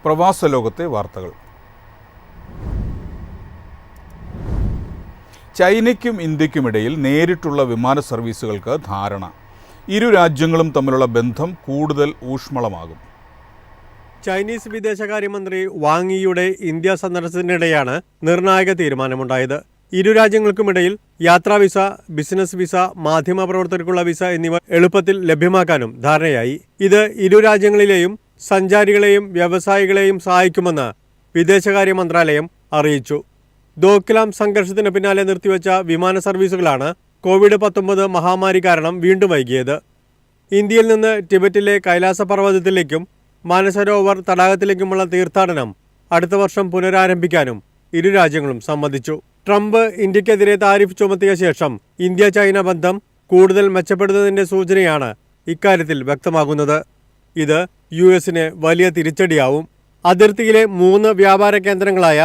പ്രവാസ ലോകത്തെ വാർത്തകൾ. ചൈനയ്ക്കും ഇന്ത്യക്കുമിടയിൽ നേരിട്ടുള്ള വിമാന സർവീസുകൾക്ക് ധാരണ. ഇരു രാജ്യങ്ങളും തമ്മിലുള്ള ബന്ധം കൂടുതൽ ഊഷ്മളമാകും. ചൈനീസ് വിദേശകാര്യമന്ത്രി വാങ് യിയുടെ ഇന്ത്യ സന്ദർശനത്തിനിടെയാണ് നിർണായക തീരുമാനമുണ്ടായത്. ഇരു രാജ്യങ്ങൾക്കുമിടയിൽ യാത്രാ വിസ, ബിസിനസ് വിസ, മാധ്യമപ്രവർത്തകർക്കുള്ള വിസ എന്നിവ എളുപ്പത്തിൽ ലഭ്യമാക്കാനും ധാരണയായി. ഇത് ഇരു രാജ്യങ്ങളിലെയും സഞ്ചാരികളെയും വ്യവസായികളെയും സഹായിക്കുമെന്ന് വിദേശകാര്യ മന്ത്രാലയം അറിയിച്ചു. ദോക്ലാം സംഘർഷത്തിന് പിന്നാലെ നിർത്തിവെച്ച വിമാന സർവീസുകളാണ് കോവിഡ്-19 മഹാമാരി കാരണം വീണ്ടും വൈകിയത്. ഇന്ത്യയിൽ നിന്ന് ടിബറ്റിലെ കൈലാസ പർവ്വതത്തിലേക്കും മാനസരോവർ തടാകത്തിലേക്കുമുള്ള തീർത്ഥാടനം അടുത്ത വർഷം പുനരാരംഭിക്കാനും ഇരു രാജ്യങ്ങളും സമ്മതിച്ചു. ട്രംപ് ഇന്ത്യക്കെതിരെ താരിഫ് ചുമത്തിയ ശേഷം ഇന്ത്യ-ചൈന ബന്ധം കൂടുതൽ മെച്ചപ്പെടുന്നതിന്റെ സൂചനയാണ് ഇക്കാര്യത്തിൽ വ്യക്തമാകുന്നത്. ഇത് യുഎസിന് വലിയ തിരിച്ചടിയാവും. അതിർത്തിയിലെ 3 വ്യാപാര കേന്ദ്രങ്ങളായ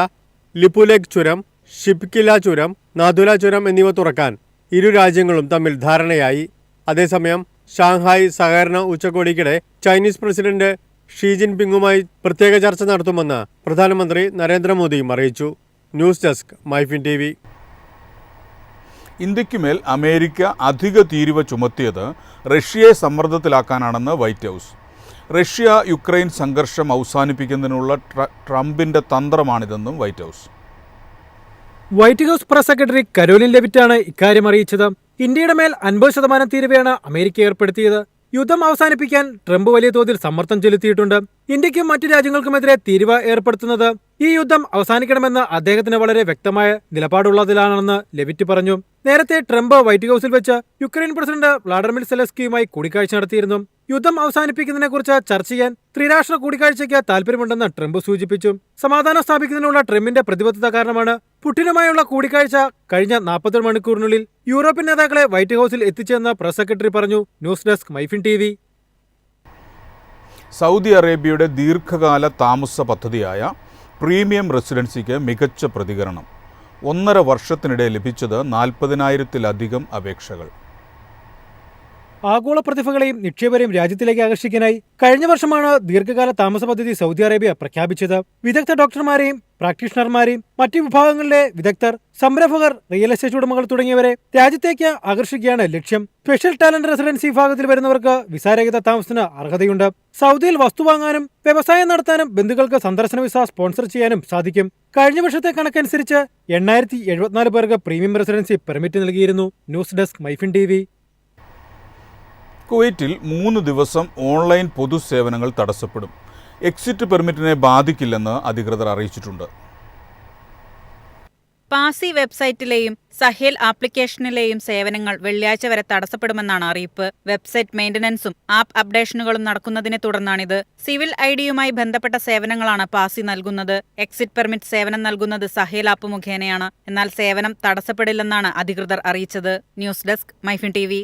ലിപുലേഖ് ചുരം, ഷിപ്കില ചുരം, നാഥുല ചുരം എന്നിവ തുറക്കാൻ ഇരു രാജ്യങ്ങളും തമ്മിൽ ധാരണയായി. അതേസമയം ഷാങ്ഹായ് സഹകരണ ഉച്ചകോടിക്കിടെ ചൈനീസ് പ്രസിഡന്റ് ഷീ ജിൻപിങ്ങുമായി പ്രത്യേക ചർച്ച നടത്തുമെന്ന് പ്രധാനമന്ത്രി നരേന്ദ്രമോദിയും അറിയിച്ചു. News desk MyFin TV. ഇന്ത്യക്കുമേൽ അമേരിക്ക അധിക തീരുവ ചുമത്തിയത് റഷ്യയെ സമ്മർദ്ദത്തിലാക്കാനാണെന്ന് വൈറ്റ് ഹൗസ്. റഷ്യ യുക്രൈൻ സംഘർഷം അവസാനിപ്പിക്കുന്നതിനുള്ള ട്രംപിന്റെ തന്ത്രമാണിതെന്നും White House. White House press secretary Karoline ലെവിറ്റാണ് ഇക്കാര്യം അറിയിച്ചത്. ഇന്ത്യയുടെ മേൽ 50% തീരുവയാണ് അമേരിക്ക ഏർപ്പെടുത്തിയത്. യുദ്ധം അവസാനിപ്പിക്കാൻ ട്രംപ് വലിയ തോതിൽ സമ്മർദ്ദം ചെലുത്തിയിട്ടുണ്ട്. ഇന്ത്യക്കും മറ്റു രാജ്യങ്ങൾക്കുമെതിരെ തീരുവ ഏർപ്പെടുത്തുന്നത് ഈ യുദ്ധം അവസാനിക്കണമെന്ന് അദ്ദേഹത്തിന് വളരെ വ്യക്തമായ നിലപാടുള്ളതിലാണെന്ന് ലെവിറ്റ് പറഞ്ഞു. നേരത്തെ ട്രംപ് വൈറ്റ് ഹൗസിൽ വെച്ച് യുക്രൈൻ പ്രസിഡന്റ് വ്ളാഡിമിർ സെലൻസ്കിയുമായി കൂടിക്കാഴ്ച നടത്തിയിരുന്നു. യുദ്ധം അവസാനിപ്പിക്കുന്നതിനെക്കുറിച്ച് ചർച്ച ചെയ്യാൻ ത്രിരാഷ്ട്ര കൂടിക്കാഴ്ചയ്ക്ക് താൽപര്യമുണ്ടെന്ന് ട്രംപ് സൂചിപ്പിച്ചു. സമാധാനം സ്ഥാപിക്കുന്നതിനുള്ള ട്രംപിന്റെ പ്രതിബദ്ധത കാരണമാണ് പുടിനുമായുള്ള കൂടിക്കാഴ്ച കഴിഞ്ഞ 40 മണിക്കൂറിനുള്ളിൽ യൂറോപ്യൻ നേതാക്കളെ വൈറ്റ് ഹൗസിൽ എത്തിച്ചെന്ന് പ്രസ് സെക്രട്ടറി പറഞ്ഞു. News desk MyFin TV. Saudi അറേബ്യയുടെ ദീർഘകാല താമസ പദ്ധതിയായ പ്രീമിയം റെസിഡൻസിക്ക് മികച്ച പ്രതികരണം. 1.5 വർഷത്തിനിടെ ലഭിച്ചത് 40,000-ലധികം അപേക്ഷകൾ. ആഗോള പ്രതിഭകളെയും നിക്ഷേപരെയും രാജ്യത്തിലേക്ക് ആകർഷിക്കാനായി കഴിഞ്ഞ വർഷമാണ് ദീർഘകാല താമസ പദ്ധതി സൗദി അറേബ്യ പ്രഖ്യാപിച്ചത്. വിദഗ്ധ ഡോക്ടർമാരെയും പ്രാക്ടീഷണർമാരെയും മറ്റു വിഭാഗങ്ങളിലെ വിദഗ്ധർ, സംരംഭകർ, റിയൽ എസ്റ്റേറ്റ് ഉടമകൾ തുടങ്ങിയവരെ രാജ്യത്തേക്ക് ആകർഷിക്കുകയാണ് ലക്ഷ്യം. സ്പെഷ്യൽ ടാലന്റ് റെസിഡൻസി വിഭാഗത്തിൽ വരുന്നവർക്ക് വിസാരഹിത താമസത്തിന് അർഹതയുണ്ട്. സൗദിയിൽ വസ്തു വാങ്ങാനും വ്യവസായം നടത്താനും ബന്ധുക്കൾക്ക് സന്ദർശന വിസ സ്പോൺസർ ചെയ്യാനും സാധിക്കും. കഴിഞ്ഞ വർഷത്തെ കണക്കനുസരിച്ച് 8,074 പേർക്ക് പ്രീമിയം റെസിഡൻസി പെർമിറ്റ് നൽകിയിരുന്നു. News desk MyFin TV. കുവൈറ്റിൽ 3 ദിവസം ഓൺലൈൻ പൊതുസേവനങ്ങൾ തടസ്സപ്പെടും. എക്സിറ്റ് പെർമിറ്റിനെ ബാധിക്കില്ലെന്ന് അധികൃതർ അറിയിച്ചിട്ടുണ്ട്. പാസി വെബ്സൈറ്റിലെയും സഹേൽ ആപ്ലിക്കേഷനിലെയും സേവനങ്ങൾ വെള്ളിയാഴ്ച വരെ തടസ്സപ്പെടുമെന്നാണ് അറിയിപ്പ്. വെബ്സൈറ്റ് മെയിന്റനൻസും ആപ്പ് അപ്ഡേഷനുകളും നടക്കുന്നതിനെ തുടർന്നാണിത്. സിവിൽ ഐഡിയുമായി ബന്ധപ്പെട്ട സേവനങ്ങളാണ് പാസി നൽകുന്നത്. എക്സിറ്റ് പെർമിറ്റ് സേവനം നൽകുന്നത് സഹേൽ ആപ്പ് മുഖേനയാണ്. എന്നാൽ സേവനം തടസ്സപ്പെടില്ലെന്നാണ് അധികൃതർ അറിയിച്ചത്. News desk MyFin TV.